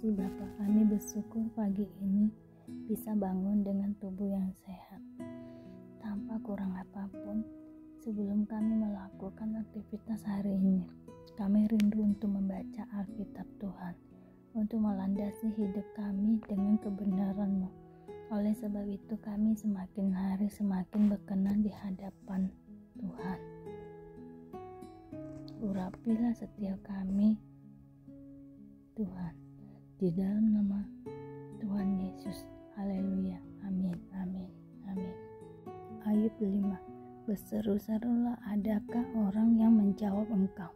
kasih Bapa, kami bersyukur pagi ini bisa bangun dengan tubuh yang sehat, tanpa kurang apapun. Sebelum kami melakukan aktivitas hari ini, kami rindu untuk membaca Alkitab Tuhan, untuk melandasi hidup kami dengan kebenaran-Mu. Oleh sebab itu kami semakin hari semakin berkenan di hadapan Tuhan. Urapilah setiap kami, Tuhan, di dalam nama Tuhan Yesus. Haleluya. Amin. Amin. Amin. Ayub 5. Berseru-serulah, adakah orang yang menjawab engkau?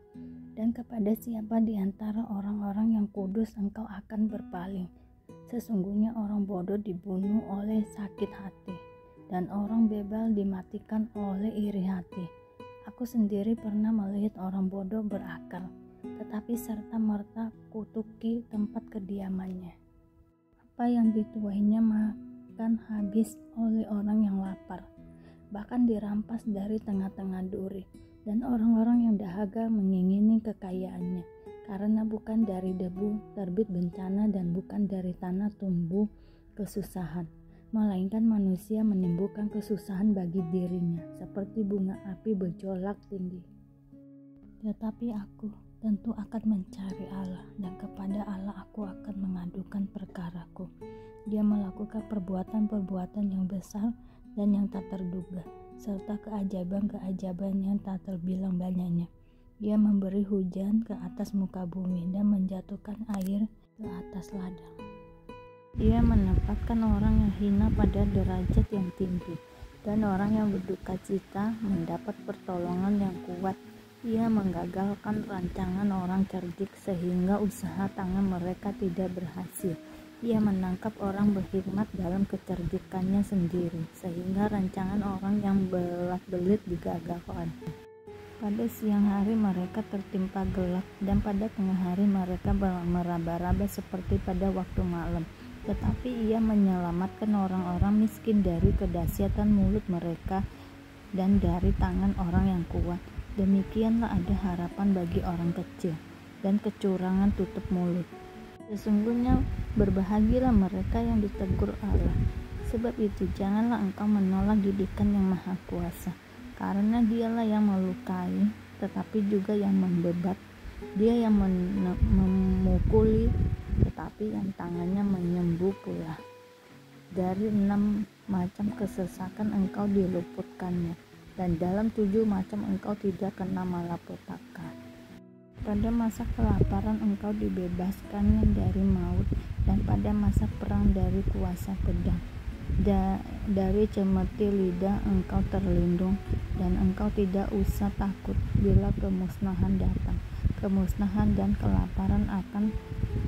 Dan kepada siapa di antara orang-orang yang kudus engkau akan berpaling? Sesungguhnya orang bodoh dibunuh oleh sakit hati, dan orang bebal dimatikan oleh iri hati. Aku sendiri pernah melihat orang bodoh berakal, tetapi serta-merta kutuki tempat kediamannya. Apa yang dituainya makan habis oleh orang yang lapar, bahkan dirampas dari tengah-tengah duri, dan orang-orang yang dahaga mengingini kekayaannya, karena bukan dari debu terbit bencana dan bukan dari tanah tumbuh kesusahan, melainkan manusia menimbulkan kesusahan bagi dirinya, seperti bunga api berjolak tinggi. Tetapi aku tentu akan mencari Allah, dan kepada Allah aku akan mengadukan perkaraku. Dia melakukan perbuatan-perbuatan yang besar dan yang tak terduga, serta keajaiban-keajaiban yang tak terbilang banyaknya. Dia memberi hujan ke atas muka bumi dan menjatuhkan air ke atas ladang. Dia menempatkan orang yang hina pada derajat yang tinggi, dan orang yang berduka cita mendapat pertolongan yang kuat. Ia menggagalkan rancangan orang cerdik sehingga usaha tangan mereka tidak berhasil. Ia menangkap orang berhikmat dalam kecerdikannya sendiri, sehingga rancangan orang yang belat-belit digagalkan. Pada siang hari mereka tertimpa gelap, dan pada tengah hari mereka meraba-raba seperti pada waktu malam. Tetapi ia menyelamatkan orang-orang miskin dari kedahsyatan mulut mereka dan dari tangan orang yang kuat. Demikianlah ada harapan bagi orang kecil, dan kecurangan tutup mulut. Sesungguhnya berbahagialah mereka yang ditegur Allah. Sebab itu janganlah engkau menolak didikan yang Maha Kuasa, karena Dialah yang melukai, tetapi juga yang membebat. Dia yang memukuli, tetapi yang tangannya menyembuh pula. Dari 6 macam kesesakan engkau diluputkannya, dan dalam 7 macam engkau tidak kena malapetaka. Pada masa kelaparan engkau dibebaskannya dari maut, dan pada masa perang dari kuasa pedang. Dari cemeti lidah engkau terlindung, dan engkau tidak usah takut bila kemusnahan datang. Kemusnahan dan kelaparan akan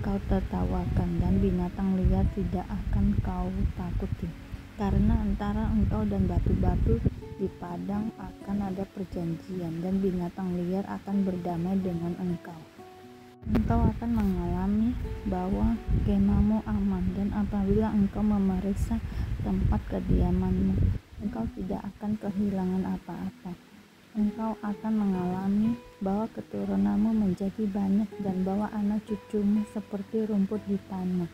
kau tertawakan, dan binatang liar tidak akan kau takuti. Karena antara engkau dan batu-batu di padang akan ada perjanjian, dan binatang liar akan berdamai dengan engkau. Engkau akan mengalami bahwa kemahmu aman, dan apabila engkau memeriksa tempat kediamanmu, engkau tidak akan kehilangan apa-apa. Engkau akan mengalami bahwa keturunanmu menjadi banyak, dan bahwa anak cucumu seperti rumput di tanah.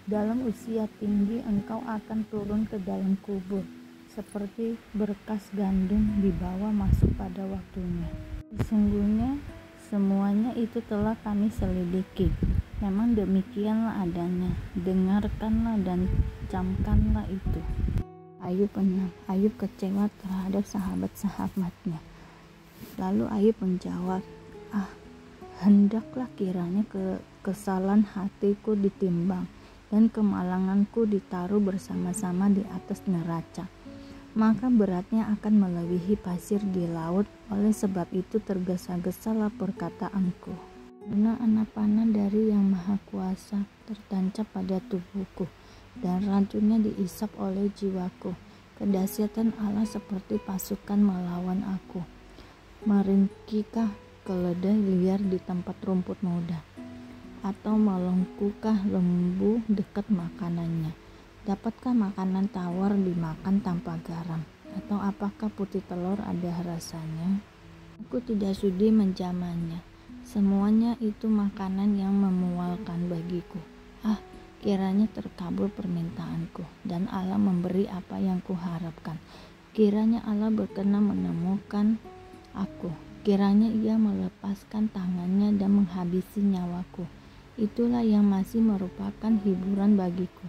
Dalam usia tinggi engkau akan turun ke dalam kubur, seperti berkas gandum dibawa masuk pada waktunya. Sesungguhnya semuanya itu telah kami selidiki. Memang demikianlah adanya. Dengarkanlah dan camkanlah itu. Ayub 6. Ayub kecewa terhadap sahabat-sahabatnya. Lalu Ayub menjawab, hendaklah kiranya kesalahan hatiku ditimbang, dan kemalanganku ditaruh bersama-sama di atas neraca. Maka beratnya akan melebihi pasir di laut. Oleh sebab itu tergesa-gesalah perkataanku. Anak panah dari Yang Maha Kuasa tertancap pada tubuhku, dan racunnya diisap oleh jiwaku. Kedahsyatan Allah seperti pasukan melawan aku. Meringkikah keledai liar di tempat rumput muda? Atau melengkukah lembu dekat makanannya? Dapatkah makanan tawar dimakan tanpa garam? Atau apakah putih telur ada rasanya? Aku tidak sudi menjamahnya. Semuanya itu makanan yang memualkan bagiku. Kiranya terkabul permintaanku, dan Allah memberi apa yang kuharapkan. Kiranya Allah berkenan menemukan aku. Kiranya Ia melepaskan tangannya dan menghabisi nyawaku. Itulah yang masih merupakan hiburan bagiku.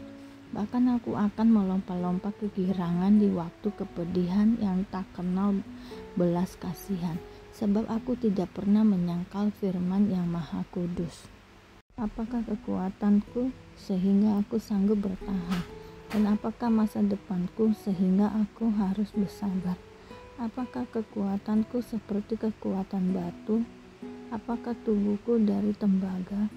Bahkan aku akan melompat-lompat kegirangan di waktu kepedihan yang tak kenal belas kasihan, sebab aku tidak pernah menyangkal firman yang Maha Kudus. Apakah kekuatanku sehingga aku sanggup bertahan? Dan apakah masa depanku sehingga aku harus bersabar? Apakah kekuatanku seperti kekuatan batu? Apakah tubuhku dari tembaga?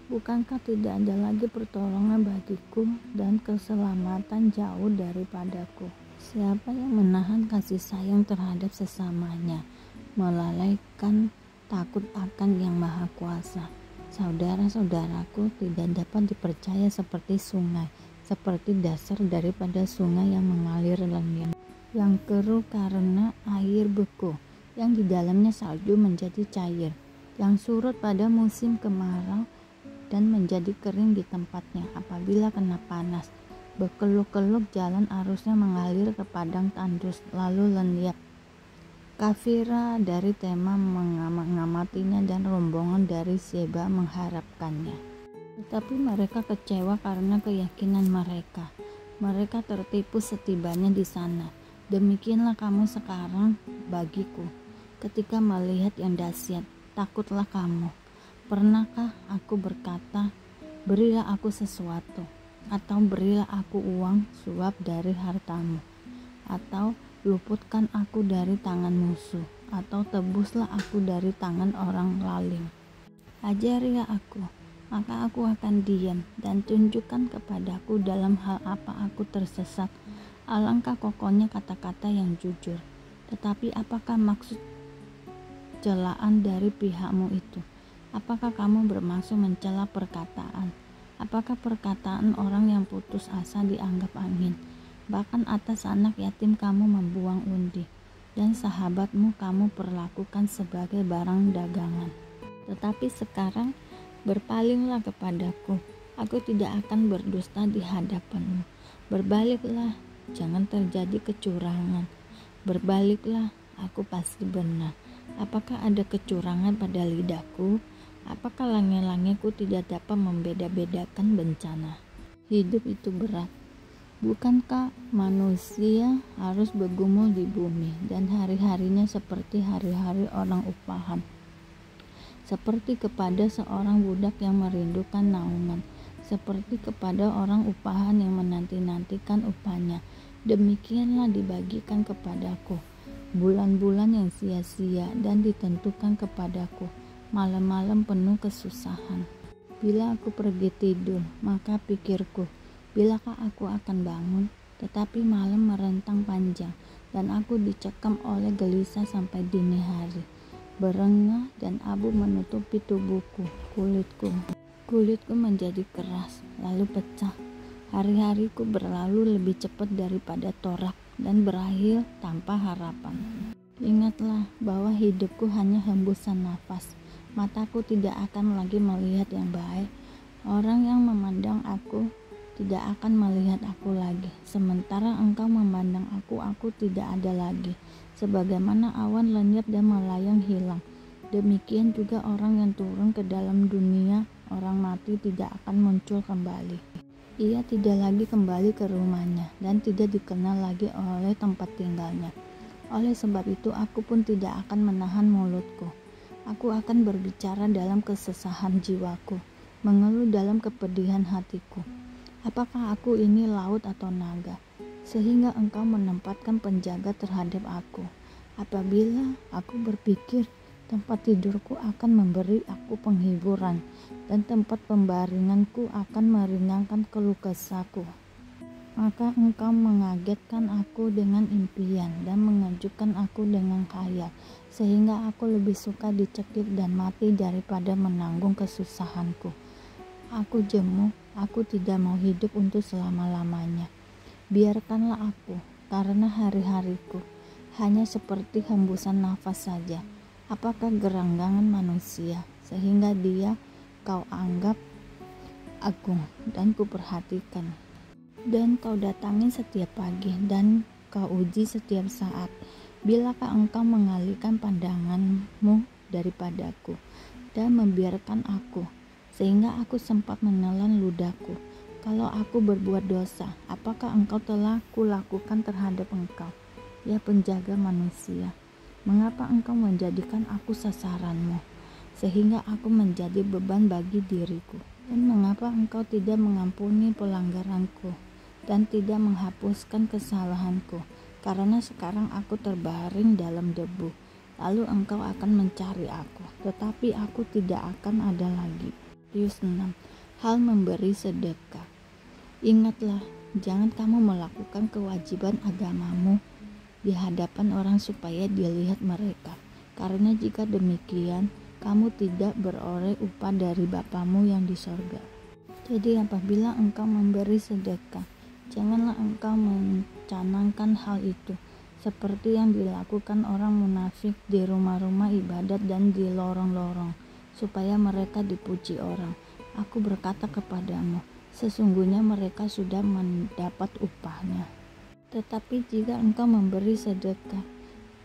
Bukankah tidak ada lagi pertolongan bagiku dan keselamatan jauh daripadaku? Siapa yang menahan kasih sayang terhadap sesamanya, melalaikan takut akan Yang Maha Kuasa? Saudara-saudaraku, tidak dapat dipercaya seperti sungai, seperti dasar daripada sungai yang mengalir lenyap, yang keruh karena air beku, yang di dalamnya salju menjadi cair, yang surut pada musim kemarau dan menjadi kering di tempatnya apabila kena panas. Berkeluk-keluk jalan arusnya mengalir ke padang tandus lalu lenyap. Kafira dari Tema mengamatinya dan rombongan dari Seba mengharapkannya. Tetapi mereka kecewa karena keyakinan mereka. Mereka tertipu setibanya di sana. Demikianlah kamu sekarang bagiku. Ketika melihat yang dahsyat, takutlah kamu. Pernahkah aku berkata, berilah aku sesuatu, atau berilah aku uang suap dari hartamu, atau luputkan aku dari tangan musuh, atau tebuslah aku dari tangan orang lalim. Ajarilah aku, maka aku akan diam, dan tunjukkan kepadaku dalam hal apa aku tersesat. Alangkah kokohnya kata-kata yang jujur. Tetapi apakah maksud celaan dari pihakmu itu? Apakah kamu bermaksud mencela perkataan? Apakah perkataan orang yang putus asa dianggap angin? Bahkan atas anak yatim kamu membuang undi, dan sahabatmu kamu perlakukan sebagai barang dagangan. Tetapi sekarang berpalinglah kepadaku, aku tidak akan berdusta di hadapanmu. Berbaliklah, jangan terjadi kecurangan. Berbaliklah, aku pasti benar. Apakah ada kecurangan pada lidahku? Apakah langit-langitku tidak dapat membeda-bedakan bencana? Hidup itu berat. Bukankah manusia harus bergumul di bumi, dan hari-harinya seperti hari-hari orang upahan? Seperti kepada seorang budak yang merindukan naungan, seperti kepada orang upahan yang menanti-nantikan upahnya. Demikianlah dibagikan kepadaku bulan-bulan yang sia-sia, dan ditentukan kepadaku malam-malam penuh kesusahan. Bila aku pergi tidur, maka pikirku, bilakah aku akan bangun? Tetapi malam merentang panjang, dan aku dicekam oleh gelisah sampai dini hari. Berengah dan abu menutupi tubuhku, kulitku menjadi keras, lalu pecah. Hari-hariku berlalu lebih cepat daripada torak, dan berakhir tanpa harapan. Ingatlah bahwa hidupku hanya hembusan nafas. Mataku tidak akan lagi melihat yang baik. Orang yang memandang aku tidak akan melihat aku lagi. Sementara engkau memandang aku tidak ada lagi. Sebagaimana awan lenyap dan melayang hilang, demikian juga orang yang turun ke dalam dunia, orang mati tidak akan muncul kembali. Ia tidak lagi kembali ke rumahnya, dan tidak dikenal lagi oleh tempat tinggalnya. Oleh sebab itu aku pun tidak akan menahan mulutku. Aku akan berbicara dalam kesesahan jiwaku, mengeluh dalam kepedihan hatiku. Apakah aku ini laut atau naga, sehingga engkau menempatkan penjaga terhadap aku? Apabila aku berpikir, tempat tidurku akan memberi aku penghiburan, dan tempat pembaringanku akan meringankan keluh kesahku. Maka engkau mengagetkan aku dengan impian dan mengejutkan aku dengan khayal, sehingga aku lebih suka dicekik dan mati daripada menanggung kesusahanku. Aku jemu, aku tidak mau hidup untuk selama-lamanya. Biarkanlah aku, karena hari-hariku hanya seperti hembusan nafas saja. Apakah geranggangan manusia, sehingga dia kau anggap agung dan kuperhatikan. Dan kau datangi setiap pagi dan kau uji setiap saat. Bilakah engkau mengalihkan pandanganmu daripadaku dan membiarkan aku, sehingga aku sempat menelan ludahku. Kalau aku berbuat dosa, apakah engkau telah kulakukan terhadap engkau, ya penjaga manusia? Mengapa engkau menjadikan aku sasaranmu, sehingga aku menjadi beban bagi diriku? Dan mengapa engkau tidak mengampuni pelanggaranku dan tidak menghapuskan kesalahanku? Karena sekarang aku terbaring dalam debu, lalu engkau akan mencari aku, tetapi aku tidak akan ada lagi. Matius 6. Hal memberi sedekah. Ingatlah, jangan kamu melakukan kewajiban agamamu di hadapan orang supaya dilihat mereka, karena jika demikian, kamu tidak beroleh upah dari Bapamu yang di sorga. Jadi apabila engkau memberi sedekah, janganlah engkau mencanangkan hal itu seperti yang dilakukan orang munafik di rumah-rumah ibadat dan di lorong-lorong, supaya mereka dipuji orang. Aku berkata kepadamu, sesungguhnya mereka sudah mendapat upahnya. Tetapi jika engkau memberi sedekah,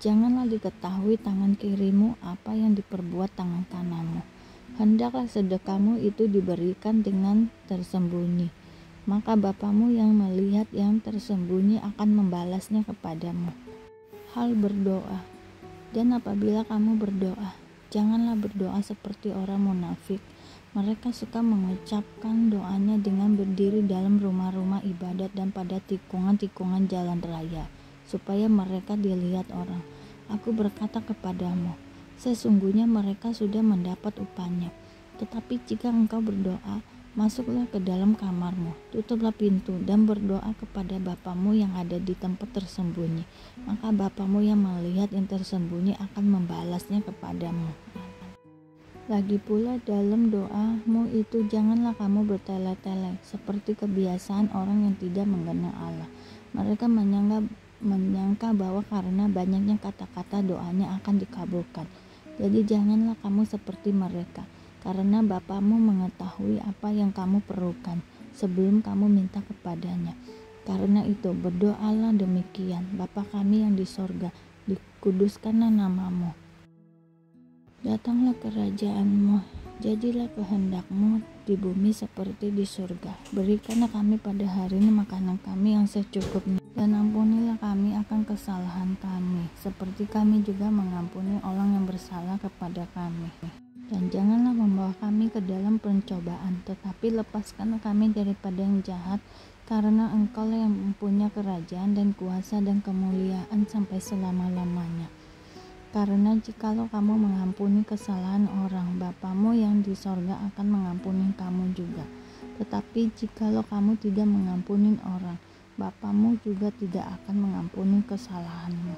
janganlah diketahui tangan kirimu apa yang diperbuat tangan kananmu. Hendaklah sedekahmu itu diberikan dengan tersembunyi, maka Bapamu yang melihat yang tersembunyi akan membalasnya kepadamu. Hal berdoa. Dan apabila kamu berdoa, janganlah berdoa seperti orang munafik. Mereka suka mengucapkan doanya dengan berdiri dalam rumah-rumah ibadat dan pada tikungan-tikungan jalan raya, supaya mereka dilihat orang. Aku berkata kepadamu, sesungguhnya mereka sudah mendapat upahnya. Tetapi jika engkau berdoa, masuklah ke dalam kamarmu, tutuplah pintu, dan berdoa kepada Bapamu yang ada di tempat tersembunyi. Maka Bapamu yang melihat yang tersembunyi akan membalasnya kepadamu. Lagi pula dalam doamu itu janganlah kamu bertele-tele seperti kebiasaan orang yang tidak mengenal Allah. Mereka menyangka bahwa karena banyaknya kata-kata doanya akan dikabulkan. Jadi janganlah kamu seperti mereka, karena Bapamu mengetahui apa yang kamu perlukan sebelum kamu minta kepadanya. Karena itu berdoalah demikian: Bapa kami yang di sorga, dikuduskanlah namamu. Datanglah kerajaanmu, jadilah kehendakmu di bumi seperti di surga. Berikanlah kami pada hari ini makanan kami yang secukupnya, dan ampunilah kami akan kesalahan kami, seperti kami juga mengampuni orang yang bersalah kepada kami. Dan janganlah membawa kami ke dalam pencobaan, tetapi lepaskanlah kami daripada yang jahat, karena Engkau-lah yang mempunyai kerajaan dan kuasa dan kemuliaan sampai selama-lamanya. Karena jikalau kamu mengampuni kesalahan orang, Bapamu yang di sorga akan mengampuni kamu juga. Tetapi jikalau kamu tidak mengampuni orang, Bapamu juga tidak akan mengampuni kesalahanmu.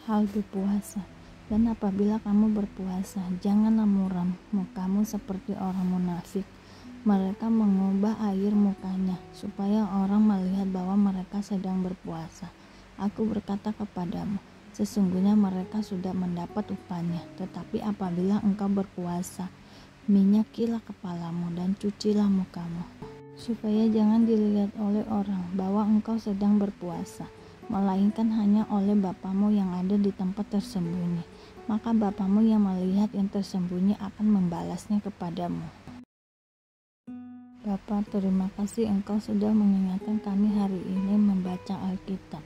Hal berpuasa. Dan apabila kamu berpuasa, janganlah muram mukamu seperti orang munafik. Mereka mengubah air mukanya, supaya orang melihat bahwa mereka sedang berpuasa. Aku berkata kepadamu, sesungguhnya mereka sudah mendapat upahnya. Tetapi apabila engkau berpuasa, minyakilah kepalamu dan cucilah mukamu, supaya jangan dilihat oleh orang bahwa engkau sedang berpuasa, melainkan hanya oleh Bapamu yang ada di tempat tersembunyi. Maka Bapamu yang melihat yang tersembunyi akan membalasnya kepadamu. Bapa, terima kasih Engkau sudah mengingatkan kami hari ini membaca Alkitab.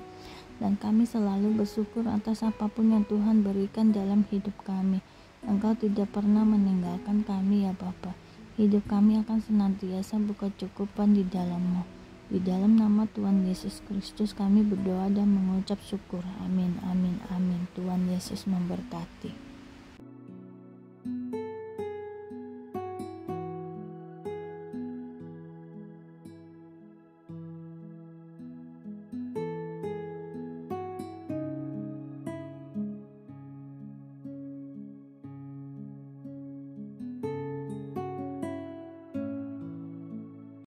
Dan kami selalu bersyukur atas apapun yang Tuhan berikan dalam hidup kami. Engkau tidak pernah meninggalkan kami ya Bapa. Hidup kami akan senantiasa berkecukupan di dalam-Mu. Di dalam nama Tuhan Yesus Kristus kami berdoa dan mengucap syukur. Amin, amin, amin. Tuhan Yesus memberkati.